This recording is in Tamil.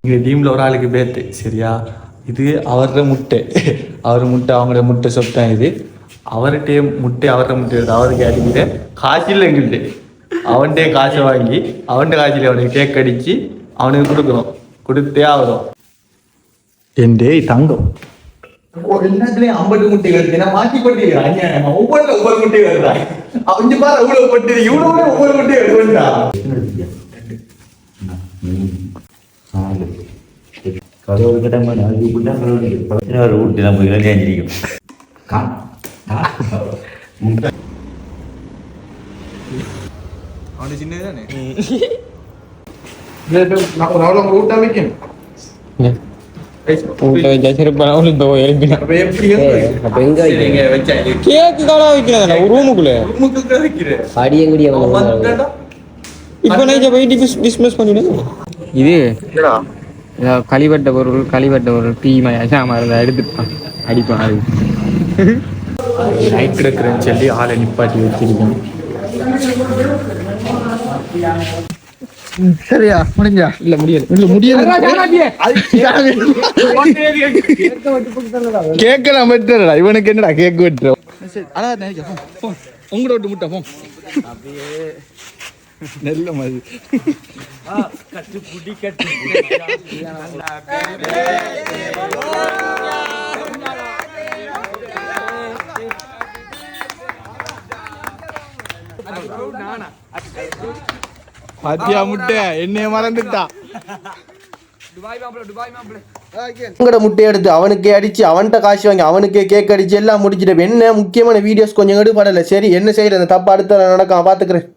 எங்கள் டீமில் ஒரு ஆளுக்கு பேத்து சரியா, இது அவரோட முட்டை, அவர் முட்டை அவங்களோட முட்டை சொத்தான் இது. அவர்கிட்டே முட்டை அவரோட முட்டை எடுத்து அவருக்கு அடிக்கிற காய்ச்சல் எங்கிட்ட அவன்கிட்டே காசை வாங்கி அவன்கிட்ட காய்ச்சல் அவனுக்கு கேக் அடித்து அவனுக்கு கொடுக்குறோம், கொடுத்தே ஆகிறோம். என் தங்கம் எல்லாத்துலயும் 50 முட்டை வருது, நான் மாற்றி போட்டிருக்கிறேன். ஒவ்வொரு முட்டை வருதா அவங்க பாரு, அவ்வளவு போட்டு இவ்வளவு ஒவ்வொரு முட்டை வருவா. கடவுள் கிட்ட ஊட்டி நம்ம இளைஞரிக்கும் அவனு சின்னதானே ஊட்ட வைக்கணும். இது கழிவட்ட பொருள் டீ மருந்து எடுத்துப்பான் அடிப்பான். அது நைட் கிடக்குறேன்னு சொல்லி ஆளை நிப்பாட்டி வச்சிருக்கேன். சரியா முடிஞ்சா இல்ல முடியல கேட்கலாம் வெட்டுறா இவனுக்கு என்னடா கேக் வெட்டுறோம். உங்களோட விட்டு முட்டை போம் நல்ல மாதிரி பாத்தியா முட்டை என்னைய மறந்துட்டா. உங்களோட முட்டை எடுத்து அவனுக்கே அடிச்சு அவன்கிட்ட காசு வாங்கி அவனுக்கே கேக் அடிச்சு எல்லாம் முடிச்சிட்டு என்ன முக்கியமான வீடியோஸ் கொஞ்சம் எடுப்படலை. சரி என்ன செய்யற அந்த தப்பா அடுத்த நடக்கும் பாத்துக்கிறேன்.